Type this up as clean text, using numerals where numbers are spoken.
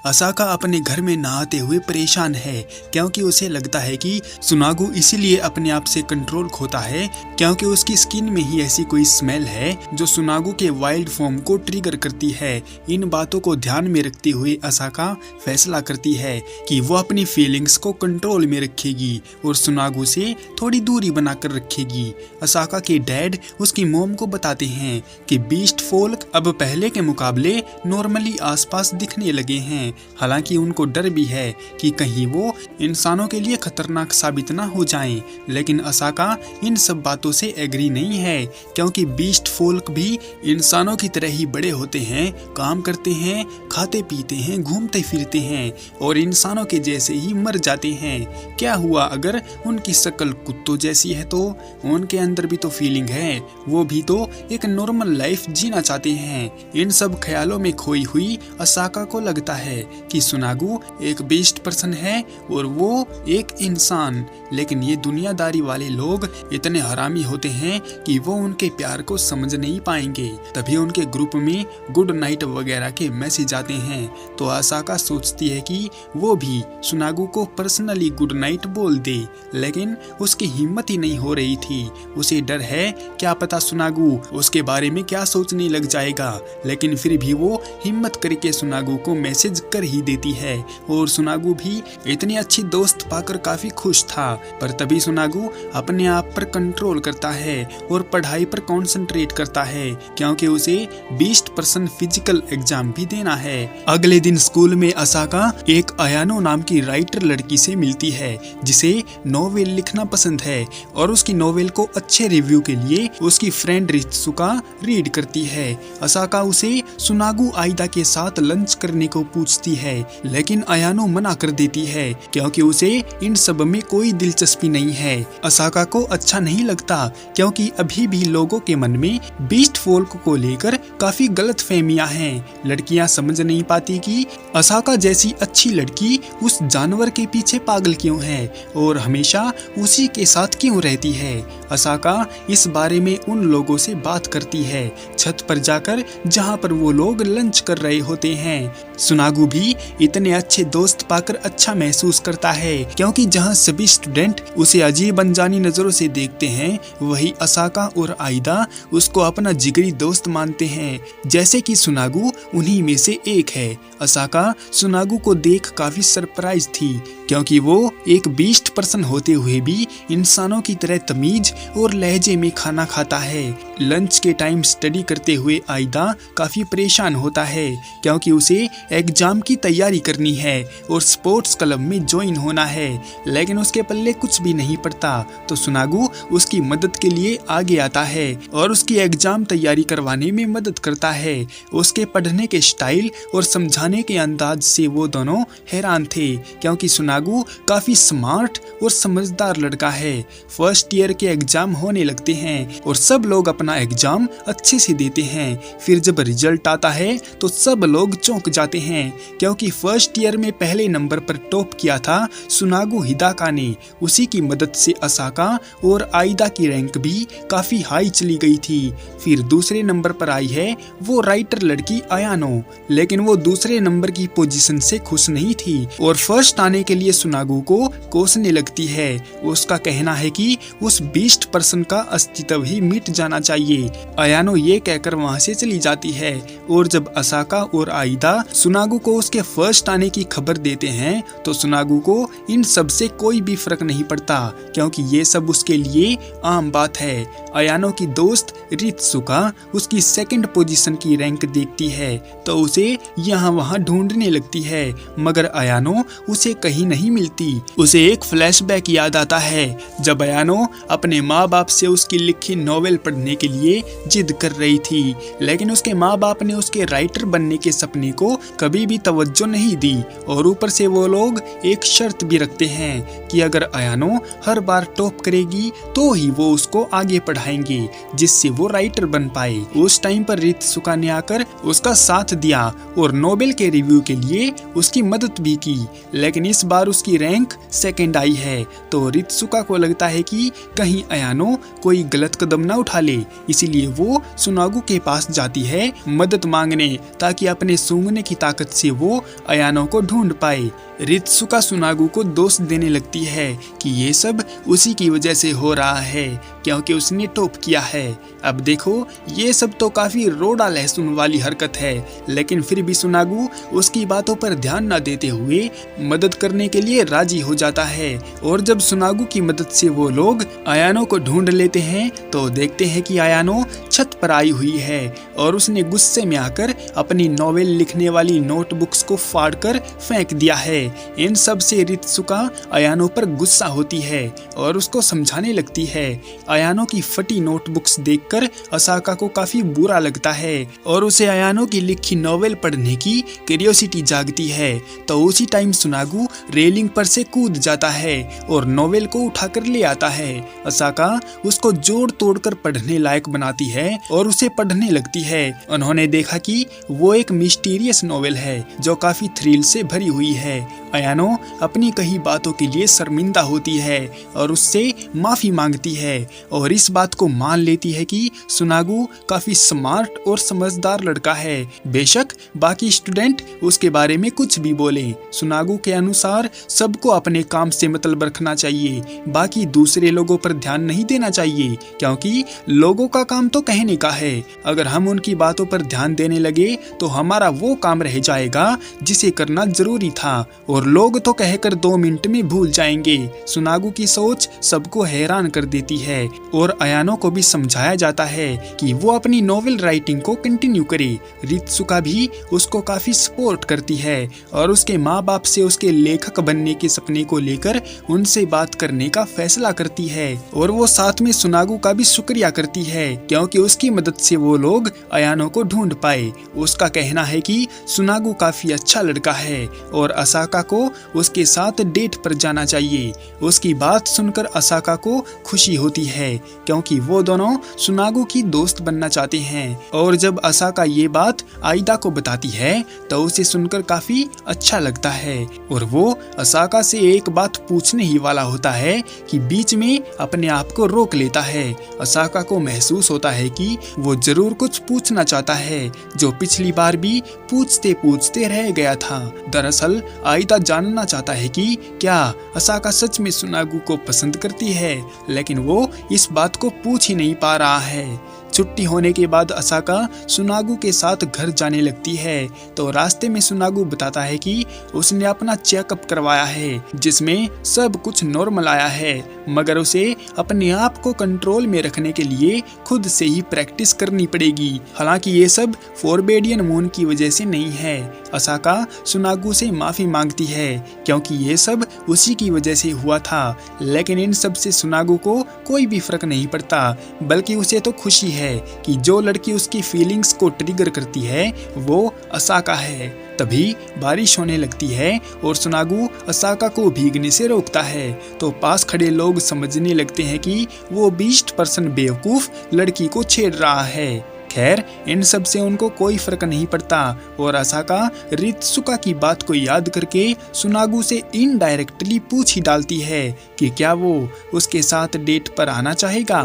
Osaka अपने घर में नहाते हुए परेशान है क्योंकि उसे लगता है कि सुनागु इसीलिए अपने आप से कंट्रोल खोता है क्योंकि उसकी स्किन में ही ऐसी कोई स्मेल है जो सुनागु के वाइल्ड फॉर्म को ट्रिगर करती है। इन बातों को ध्यान में रखते हुए असाका फैसला करती है कि वो अपनी फीलिंग्स को कंट्रोल में रखेगी और सुनागु से थोड़ी दूरी बनाकर रखेगी। असाका के डैड उसकी मॉम को बताते हैं कि बीस्ट फोल्क अब पहले के मुकाबले नॉर्मली आसपास दिखने लगे हैं। हालांकि उनको डर भी है कि कहीं वो इंसानों के लिए खतरनाक साबित ना हो जाएं, लेकिन असाका इन सब बातों से एग्री नहीं है क्योंकि बीस्ट फोल्क भी इंसानों की तरह ही बड़े होते हैं, काम करते हैं, खाते पीते हैं, घूमते फिरते हैं और इंसानों के जैसे ही मर जाते हैं। क्या हुआ अगर उनकी शक्ल कुत्तों जैसी है तो उनके अंदर भी तो फीलिंग है, वो भी तो एक नॉर्मल लाइफ जीना चाहते हैं। इन सब ख्यालों में खोई हुई असाका को लगता है कि सुनागु एक बेस्ट पर्सन है और वो एक इंसान, लेकिन ये दुनियादारी वाले लोग इतने हरामी होते हैं कि वो उनके प्यार को समझ नहीं पाएंगे। तभी उनके ग्रुप में गुड नाइट वगैरह के मैसेज आते हैं तो असाका सोचती है कि वो भी सुनागु को पर्सनली गुड नाइट बोल दे, लेकिन उसकी हिम्मत ही नहीं हो रही थी। उसे डर है क्या पता सुनागु उसके बारे में क्या सोचने लग जाएगा, लेकिन फिर भी वो हिम्मत करके सुनागु को मैसेज कर ही देती है और सुनागु भी इतनी अच्छी दोस्त पाकर काफी खुश था। पर तभी सुनागु अपने आप पर कंट्रोल करता है और पढ़ाई पर कंसंट्रेट करता है क्योंकि उसे 20% फिजिकल एग्जाम भी देना है। अगले दिन स्कूल में असाका एक अयानो नाम की राइटर लड़की से मिलती है जिसे नोवेल लिखना पसंद है और उसकी नोवेल को अच्छे रिव्यू के लिए उसकी फ्रेंड रित्सुका रीड करती है। असाका उसे सुनागु आइदा के साथ लंच करने को पूछती है, लेकिन अयानो मना कर देती है क्योंकि उसे इन सब में कोई दिलचस्पी नहीं है। असाका को अच्छा नहीं लगता क्योंकि अभी भी लोगों के मन में बीस्ट फोल्क को लेकर काफी गलतफहमियां हैं। लड़कियां समझ नहीं पाती कि असाका जैसी अच्छी लड़की उस जानवर के पीछे पागल क्यों है और हमेशा उसी के साथ क्यों रहती है। असाका इस बारे में उन लोगों से बात करती है छत पर जाकर जहां पर वो लोग लंच कर रहे होते हैं। सुनागु भी इतने अच्छे दोस्त पाकर अच्छा महसूस करता है क्योंकि जहां सभी स्टूडेंट उसे अजीब अनजानी नजरों से देखते हैं वही असाका और आइदा उसको अपना जिगरी दोस्त मानते हैं, जैसे कि सुनागु उन्हीं में से एक है। असाका सुनागु को देख काफी सरप्राइज थी क्योंकि वो एक बीस्ट पर्सन होते हुए भी इंसानों की तरह तमीज और लहजे में खाना खाता है। लंच के टाइम स्टडी करते हुए आइदा काफी परेशान होता है क्योंकि उसे एग्जाम की तैयारी करनी है और स्पोर्ट्स क्लब में ज्वाइन होना है, लेकिन उसके पल्ले कुछ भी नहीं पड़ता। तो सुनागु उसकी मदद के लिए आगे आता है और उसकी एग्जाम तैयारी करवाने में मदद करता है। उसके पढ़ने के स्टाइल और समझाने के अंदाज से वो दोनों हैरान थे क्योंकि सुनागु काफी स्मार्ट और समझदार लड़का है। फर्स्ट ईयर के एग्जाम होने लगते हैं और सब लोग अपना एग्जाम अच्छे से देते हैं। फिर जब रिजल्ट आता है तो सब लोग चौंक जाते हैं क्योंकि फर्स्ट ईयर में पहले नंबर पर टॉप किया था सुनागु हिदाका ने। उसी की मदद से असाका और आइदा की रैंक भी काफी हाई चली गई थी। फिर दूसरे नंबर पर आई है वो राइटर लड़की अयानो, लेकिन वो दूसरे नंबर की पोजीशन से खुश नहीं थी और फर्स्ट आने के लिए सुनागु को कोसने लगती है। उसका कहना है कि उस बीस्ट पर्सन का अस्तित्व ही मिट जाना चाहिए। अयानो ये कहकर वहां से चली जाती है और जब असाका और आइदा सुनागु को उसके फर्स्ट आने की खबर देते हैं तो सुनागु को इन सब से कोई भी फर्क नहीं पड़ता क्योंकि ये सब उसके लिए आम बात है। अयानो की दोस्त रित्सुका उसकी सेकंड पोजीशन की रैंक देखती है तो उसे यहाँ वहाँ ढूंढने लगती है, मगर अयानो उसे कहीं नहीं मिलती। उसे एक फ्लैशबैक याद आता है जब अयानो अपने माँ बाप से उसकी लिखी नोवेल पढ़ने के लिए जिद कर रही थी, लेकिन उसके माँ बाप ने उसके राइटर बनने के सपने को कभी भी तवज्जो नहीं दी और ऊपर से वो लोग एक शर्त भी रखते हैं कि अगर अयानो हर बार टॉप करेगी तो ही वो उसको आगे पढ़ाएंगे जिससे वो राइटर बन पाए। उस टाइम पर रित्सुका ने आकर उसका साथ दिया और नोबेल के रिव्यू के लिए उसकी मदद भी की, लेकिन इस बार बार उसकी रैंक सेकंड आई है। तो रित्सुका को लगता है कि कहीं अयानो कोई गलत कदम ना उठा ले, इसीलिए वो सुनागू के पास जाती है मदद मांगने, ताकि अपने सूंघने की ताकत से वो अयानो को ढूंढ पाए। रित्सुका सुनागू को दोष देने लगती है कि ये सब उसी की वजह से हो रहा है, क्योंकि उसने टॉप किया है। अब देखो, ये सब तो काफी रोड़ा लहसुन वाली हरकत है, लेकिन फिर भी सुनागू उसकी बातों पर ध्यान न देते हुए मदद करने के लिए राजी हो जाता है। और जब सुनागू की मदद से वो लोग अयानो को ढूंढ लेते हैं तो देखते हैं कि अयानो छत पर आई हुई है और उसने गुस्से में आकर अपनी नॉवेल लिखने वाली नोटबुक्स को फाड़कर फेंक दिया है। इन सब से रित्सुका अयानो पर गुस्सा होती है और उसको समझाने लगती है। अयानो की फटी नोटबुक्स देखकर असाका को काफी बुरा लगता है और उसे अयानो की लिखी नॉवेल पढ़ने की क्यूरियोसिटी जागती है। तो उसी टाइम सुनागू रेलिंग पर से कूद जाता है और नॉवेल को उठाकर ले आता है। असाका उसको जोड़ तोड़कर पढ़ने लायक बनाती है और उसे पढ़ने लगती है। उन्होंने देखा कि वो एक मिस्टीरियस नॉवेल है जो काफी थ्रिल से भरी हुई है। अयानो अपनी कही बातों के लिए शर्मिंदा होती है और उससे माफी मांगती है और इस बात को मान लेती है कि सुनागू काफी स्मार्ट और समझदार लड़का है। बेशक बाकी स्टूडेंट उसके बारे में कुछ भी बोले, सुनागू के अनुसार सबको अपने काम से मतलब रखना चाहिए, बाकी दूसरे लोगों पर ध्यान नहीं देना चाहिए, क्योंकि लोगों का काम तो कहने का है। अगर हम उनकी बातों पर ध्यान देने लगे तो हमारा वो काम रह जाएगा जिसे करना जरूरी था और लोग तो कहकर 2 मिनट में भूल जाएंगे। सुनागू की सोच सबको हैरान कर देती है और अयानो को भी समझाया जाता है कि वो अपनी नोवेल राइटिंग को कंटिन्यू करे। रित्सुका भी उसको काफी सपोर्ट करती है और उसके माँ बाप से उसके लेखक बनने के सपने को लेकर उनसे बात करने का फैसला करती है और वो साथ में सुनागू का भी शुक्रिया करती है, क्योंकि उसकी मदद से वो लोग अयानो को ढूंढ पाए। उसका कहना है कि सुनागू काफी अच्छा लड़का है और असाका को उसके साथ डेट पर जाना चाहिए। उसकी बात सुनकर असाका को खुशी होती है, क्योंकि वो दोनों सुनागू की दोस्त बनना चाहते हैं। और जब असाका ये बात आइदा को बताती है तो उसे सुनकर काफी अच्छा लगता है और वो असाका से एक बात पूछने ही वाला होता है कि बीच में अपने आप को रोक लेता है। असाका को महसूस होता है कि वो जरूर कुछ पूछना चाहता है जो पिछली बार भी पूछते पूछते रह गया था। दरअसल आइदा जानना चाहता है कि क्या असाका सच में सुनागू को पसंद करती है, लेकिन वो इस बात को पूछ ही नहीं पा रहा है। छुट्टी होने के बाद असाका सुनागू के साथ घर जाने लगती है तो रास्ते में सुनागू बताता है कि उसने अपना चेकअप करवाया है जिसमें सब कुछ नॉर्मल आया है, मगर उसे अपने आप को कंट्रोल में रखने के लिए खुद से ही प्रैक्टिस करनी पड़ेगी। हालांकि ये सब फोरबेडियन मून की वजह से नहीं है। असाका सुनागू से माफी मांगती है क्योंकि ये सब उसी की वजह से हुआ था, लेकिन इन सब से सुनागू को कोई भी फर्क नहीं पड़ता, बल्कि उसे तो खुशी है कि जो लड़की उसकी फीलिंग्स को ट्रिगर करती है वो असाका है। तभी बारिश होने लगती है और सुनागू असाका को भीगने से रोकता है तो पास खड़े लोग समझने लगते हैं कि वो 20% बेवकूफ लड़की को छेड़ रहा है। खैर, इन सब से उनको कोई फर्क नहीं पड़ता और असाका रित्सुका की बात को याद करके सुनागू से इनडायरेक्टली पूछ ही डालती है कि क्या वो उसके साथ डेट पर आना चाहेगा।